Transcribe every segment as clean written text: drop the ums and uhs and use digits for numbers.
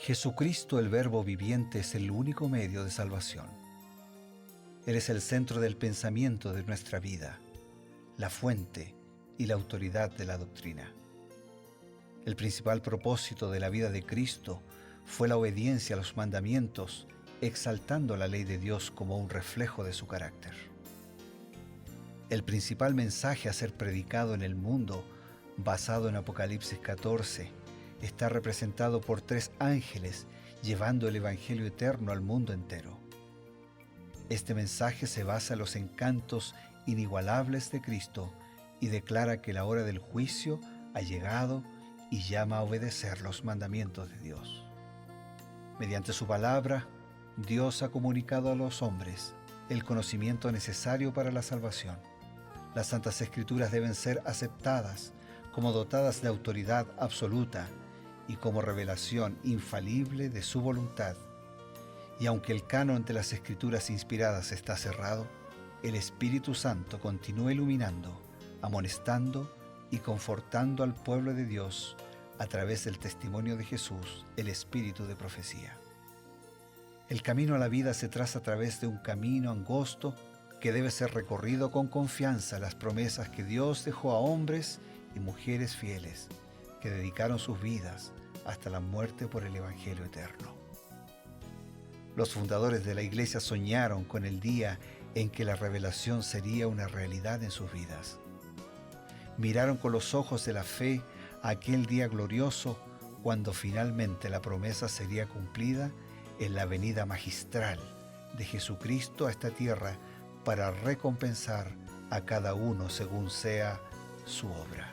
Jesucristo, el Verbo viviente, es el único medio de salvación. Él es el centro del pensamiento de nuestra vida, la fuente y la autoridad de la doctrina. El principal propósito de la vida de Cristo fue la obediencia a los mandamientos, exaltando la ley de Dios como un reflejo de su carácter. El principal mensaje a ser predicado en el mundo, basado en Apocalipsis 14, está representado por 3 ángeles llevando el Evangelio eterno al mundo entero. Este mensaje se basa en los encantos inigualables de Cristo y declara que la hora del juicio ha llegado y llama a obedecer los mandamientos de Dios. Mediante su palabra, Dios ha comunicado a los hombres el conocimiento necesario para la salvación. Las Santas Escrituras deben ser aceptadas como dotadas de autoridad absoluta y como revelación infalible de su voluntad. Y aunque el canon de las Escrituras inspiradas está cerrado, el Espíritu Santo continúa iluminando, amonestando y confortando al pueblo de Dios a través del testimonio de Jesús, el Espíritu de profecía. El camino a la vida se traza a través de un camino angosto que debe ser recorrido con confianza a las promesas que Dios dejó a hombres y mujeres fieles que dedicaron sus vidas hasta la muerte por el Evangelio eterno. Los fundadores de la Iglesia soñaron con el día en que la revelación sería una realidad en sus vidas. Miraron con los ojos de la fe a aquel día glorioso cuando finalmente la promesa sería cumplida en la venida magistral de Jesucristo a esta tierra para recompensar a cada uno según sea su obra.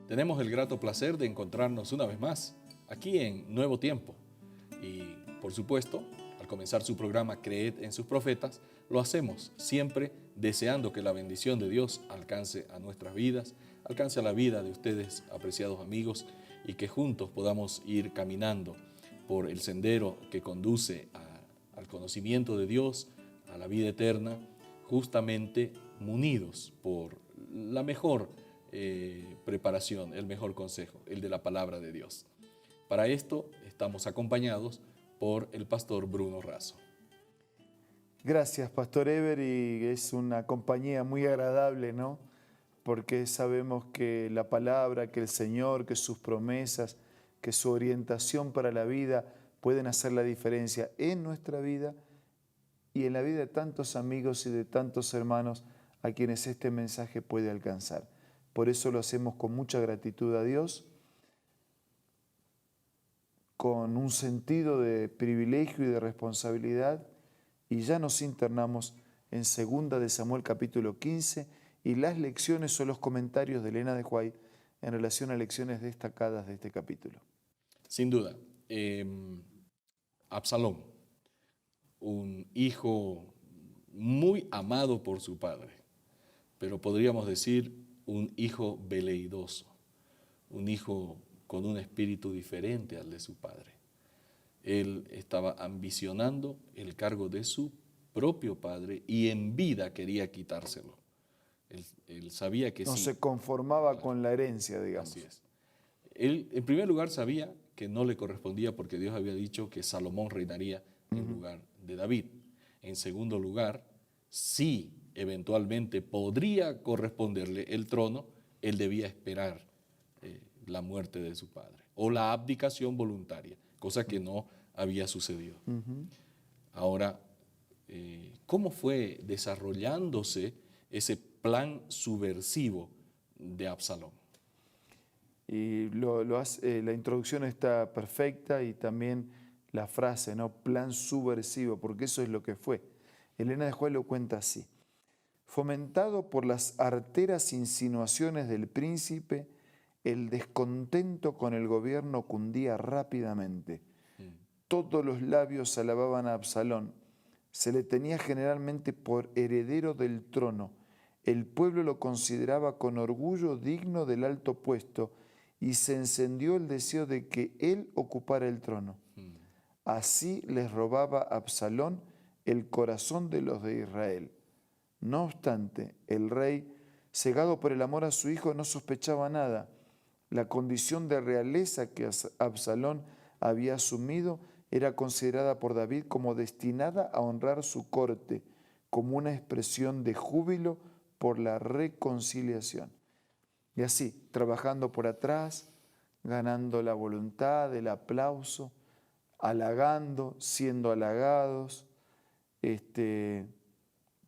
Tenemos el grato placer de encontrarnos una vez más aquí en Nuevo Tiempo. Y, por supuesto, al comenzar su programa Creed en sus profetas, lo hacemos siempre deseando que la bendición de Dios alcance a nuestras vidas, alcance a la vida de ustedes, apreciados amigos, y que juntos podamos ir caminando por el sendero que conduce al conocimiento de Dios, a la vida eterna, justamente munidos por la mejor preparación, el mejor consejo, el de la palabra de Dios. Para esto estamos acompañados por el pastor Bruno Razo. Gracias, Pastor Eber, y es una compañía muy agradable, ¿no? Porque sabemos que la palabra, que el Señor, que sus promesas, que su orientación para la vida pueden hacer la diferencia en nuestra vida y en la vida de tantos amigos y de tantos hermanos a quienes este mensaje puede alcanzar. Por eso lo hacemos con mucha gratitud a Dios, con un sentido de privilegio y de responsabilidad, y ya nos internamos en 2 de Samuel capítulo 15 y las lecciones o los comentarios de Elena de White en relación a lecciones destacadas de este capítulo. Sin duda, Absalón, un hijo muy amado por su padre, pero podríamos decir un hijo veleidoso, un hijo con un espíritu diferente al de su padre. Él estaba ambicionando el cargo de su propio padre y en vida quería quitárselo. Él sabía que no sí. se conformaba con la herencia, digamos. Así es. Él, en primer lugar, sabía que no le correspondía porque Dios había dicho que Salomón reinaría en lugar de David. En segundo lugar, sí, eventualmente podría corresponderle el trono, él debía esperar la muerte de su padre o la abdicación voluntaria, cosa que no había sucedido. Ahora, ¿cómo fue desarrollándose ese plan subversivo de Absalón? Y la introducción está perfecta y también la frase, ¿no? Plan subversivo, porque eso es lo que fue. Elena de White lo cuenta así. Fomentado por las arteras insinuaciones del príncipe, el descontento con el gobierno cundía rápidamente. Todos los labios alababan a Absalón. Se le tenía generalmente por heredero del trono. El pueblo lo consideraba con orgullo digno del alto puesto y se encendió el deseo de que él ocupara el trono. Así les robaba Absalón el corazón de los de Israel. No obstante, el rey, cegado por el amor a su hijo, no sospechaba nada. La condición de realeza que Absalón había asumido era considerada por David como destinada a honrar su corte, como una expresión de júbilo por la reconciliación. Y así, trabajando por atrás, ganando la voluntad, el aplauso, halagando, siendo halagados,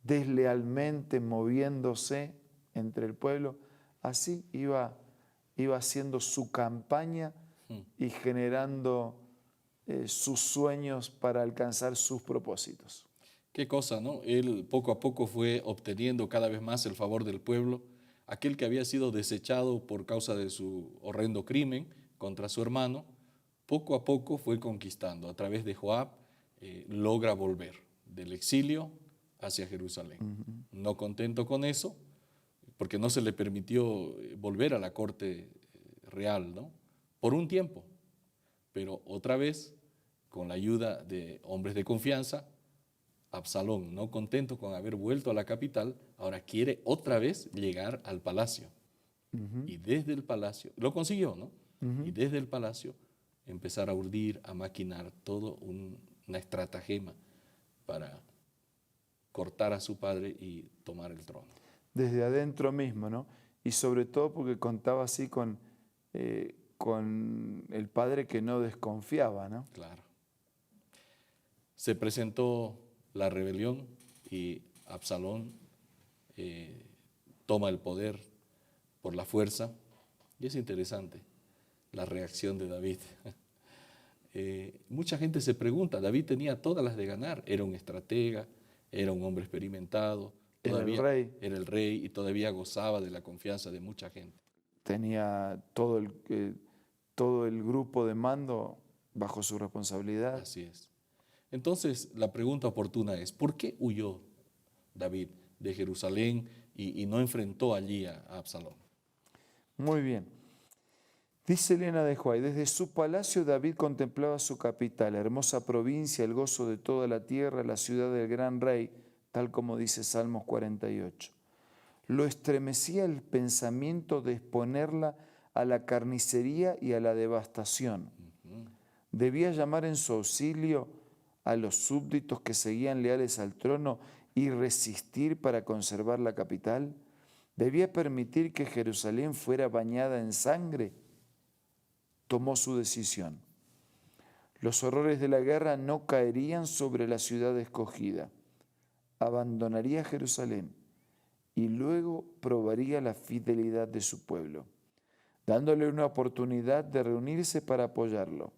deslealmente moviéndose entre el pueblo, así iba haciendo su campaña y generando sus sueños para alcanzar sus propósitos. Qué cosa, ¿no? Él poco a poco fue obteniendo cada vez más el favor del pueblo. Aquel que había sido desechado por causa de su horrendo crimen contra su hermano, poco a poco fue conquistando. A través de Joab logra volver del exilio hacia Jerusalén. No contento con eso, porque no se le permitió volver a la corte real, ¿no? Por un tiempo, pero otra vez, con la ayuda de hombres de confianza, Absalón, no contento con haber vuelto a la capital, ahora quiere otra vez llegar al palacio. Y desde el palacio, lo consiguió, ¿no? Y desde el palacio empezar a urdir, a maquinar todo una estratagema para cortar a su padre y tomar el trono. Desde adentro mismo, ¿no? Y sobre todo porque contaba así con el padre que no desconfiaba, ¿no? Claro. Se presentó la rebelión y Absalón toma el poder por la fuerza. Y es interesante la reacción de David. Mucha gente se pregunta, David tenía todas las de ganar, era un estratega, era un hombre experimentado, todavía era el rey y todavía gozaba de la confianza de mucha gente. Tenía todo el grupo de mando bajo su responsabilidad. Así es. Entonces, la pregunta oportuna es, ¿por qué huyó David de Jerusalén y no enfrentó allí a Absalón? Muy bien. Dice Elena de Huay, desde su palacio David contemplaba su capital, hermosa provincia, el gozo de toda la tierra, la ciudad del gran rey, tal como dice Salmos 48. Lo estremecía el pensamiento de exponerla a la carnicería y a la devastación. Debía llamar en su auxilio a los súbditos que seguían leales al trono y resistir para conservar la capital. Debía permitir que Jerusalén fuera bañada en sangre. Tomó su decisión. Los horrores de la guerra no caerían sobre la ciudad escogida. Abandonaría Jerusalén y luego probaría la fidelidad de su pueblo, dándole una oportunidad de reunirse para apoyarlo.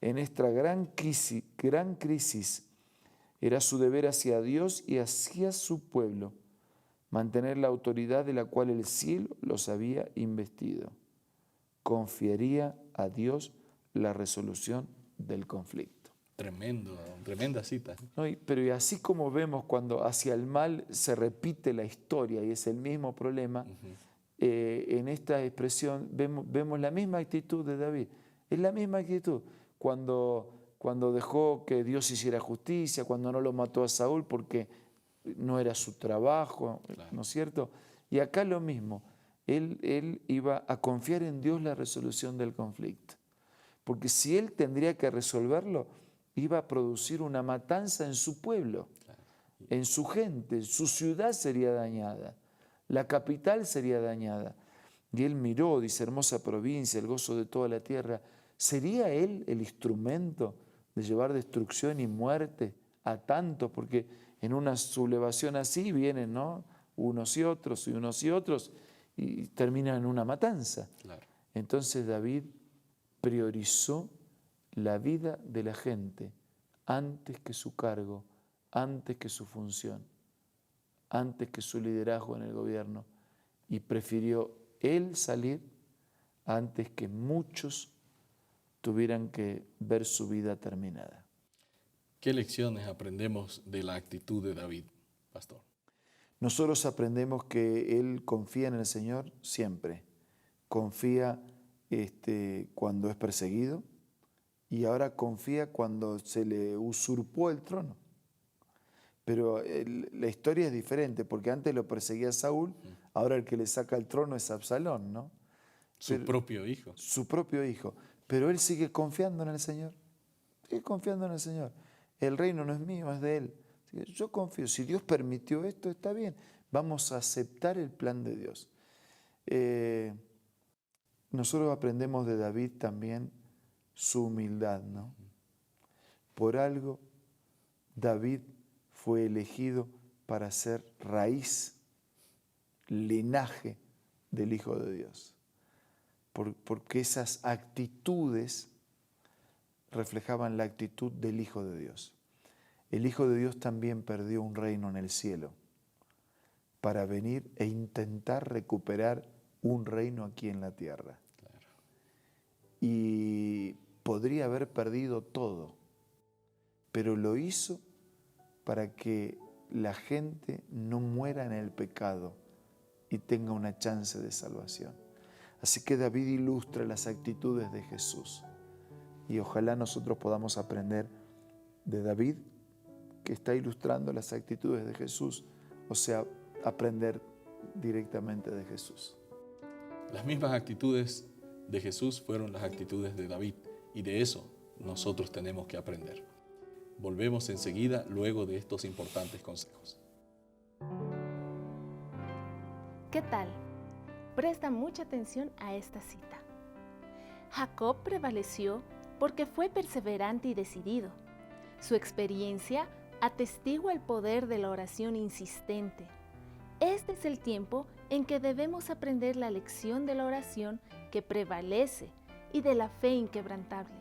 En esta gran crisis era su deber hacia Dios y hacia su pueblo mantener la autoridad de la cual el cielo los había investido. Confiaría a Dios la resolución del conflicto. Tremenda cita. ¿No? Pero así como vemos cuando hacia el mal se repite la historia y es el mismo problema, en esta expresión vemos la misma actitud de David. Es la misma actitud. Cuando dejó que Dios hiciera justicia, cuando no lo mató a Saúl porque no era su trabajo, claro, ¿no es cierto? Y acá lo mismo. Él iba a confiar en Dios la resolución del conflicto. Porque si él tendría que resolverlo, iba a producir una matanza en su pueblo, claro, en su gente, su ciudad sería dañada, la capital sería dañada. Y él miró, dice, hermosa provincia, el gozo de toda la tierra. ¿Sería él el instrumento de llevar destrucción y muerte a tantos? Porque en una sublevación así vienen, ¿no?, unos y otros y unos y otros, y termina en una matanza. Claro. Entonces David priorizó la vida de la gente antes que su cargo, antes que su función, antes que su liderazgo en el gobierno, y prefirió él salir antes que muchos tuvieran que ver su vida terminada. ¿Qué lecciones aprendemos de la actitud de David, pastor? Nosotros aprendemos que él confía en el Señor siempre. Confía cuando es perseguido, y ahora confía cuando se le usurpó el trono. Pero la historia es diferente, porque antes lo perseguía Saúl, ahora el que le saca el trono es Absalón, ¿no? Su propio hijo. Su propio hijo. Pero él sigue confiando en el Señor. Sigue confiando en el Señor. El reino no es mío, es de Él. Así que yo confío. Si Dios permitió esto, está bien. Vamos a aceptar el plan de Dios. Nosotros aprendemos de David también su humildad, ¿no? Por algo, David fue elegido para ser raíz, linaje del Hijo de Dios. Porque esas actitudes reflejaban la actitud del Hijo de Dios. El Hijo de Dios también perdió un reino en el cielo para venir e intentar recuperar un reino aquí en la tierra. Claro. Y podría haber perdido todo, pero lo hizo para que la gente no muera en el pecado y tenga una chance de salvación. Así que David ilustra las actitudes de Jesús. Y ojalá nosotros podamos aprender de David, que está ilustrando las actitudes de Jesús, o sea, aprender directamente de Jesús. Las mismas actitudes de Jesús fueron las actitudes de David, y de eso nosotros tenemos que aprender. Volvemos enseguida luego de estos importantes consejos. ¿Qué tal? Presta mucha atención a esta cita. Jacob prevaleció porque fue perseverante y decidido. Su experiencia atestigua el poder de la oración insistente. Este es el tiempo en que debemos aprender la lección de la oración que prevalece y de la fe inquebrantable.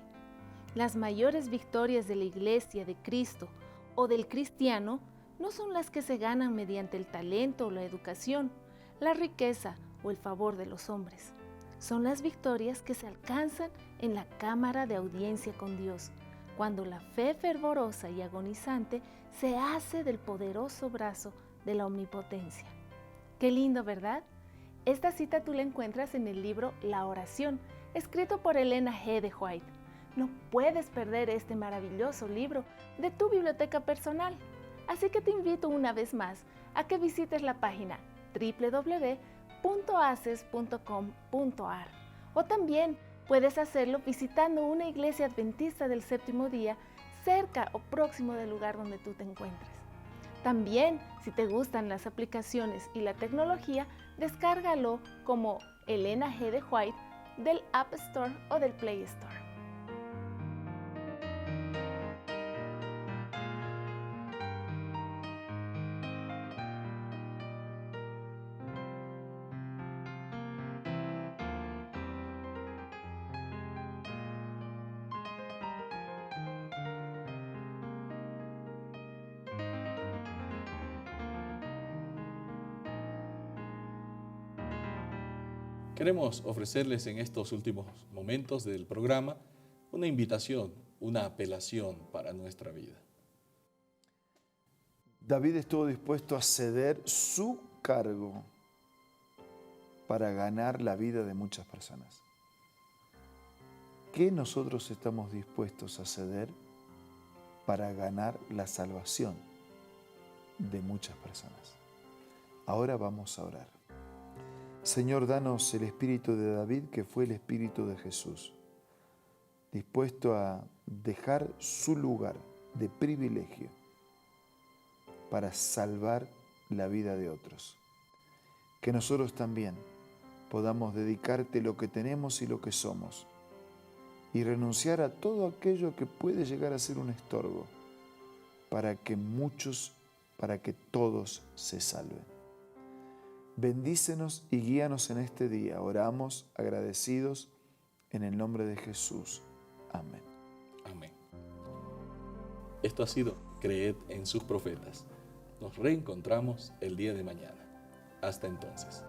Las mayores victorias de la Iglesia de Cristo o del cristiano no son las que se ganan mediante el talento o la educación, la riqueza o el favor de los hombres. Son las victorias que se alcanzan en la cámara de audiencia con Dios, cuando la fe fervorosa y agonizante se hace del poderoso brazo de la omnipotencia. Qué lindo, ¿verdad? Esta cita tú la encuentras en el libro La Oración, escrito por Elena G. de White. No puedes perder este maravilloso libro de tu biblioteca personal. Así que te invito una vez más a que visites la página www.aces.com.ar, o también puedes hacerlo visitando una iglesia adventista del séptimo día cerca o próximo del lugar donde tú te encuentres. También, si te gustan las aplicaciones y la tecnología, descárgalo como Elena G. de White del App Store o del Play Store. Queremos ofrecerles en estos últimos momentos del programa una invitación, una apelación para nuestra vida. David estuvo dispuesto a ceder su cargo para ganar la vida de muchas personas. ¿Qué nosotros estamos dispuestos a ceder para ganar la salvación de muchas personas? Ahora vamos a orar. Señor, danos el espíritu de David, que fue el espíritu de Jesús, dispuesto a dejar su lugar de privilegio para salvar la vida de otros. Que nosotros también podamos dedicarte lo que tenemos y lo que somos y renunciar a todo aquello que puede llegar a ser un estorbo para que todos se salven. Bendícenos y guíanos en este día. Oramos agradecidos en el nombre de Jesús. Amén. Amén. Esto ha sido Creed en sus profetas. Nos reencontramos el día de mañana. Hasta entonces.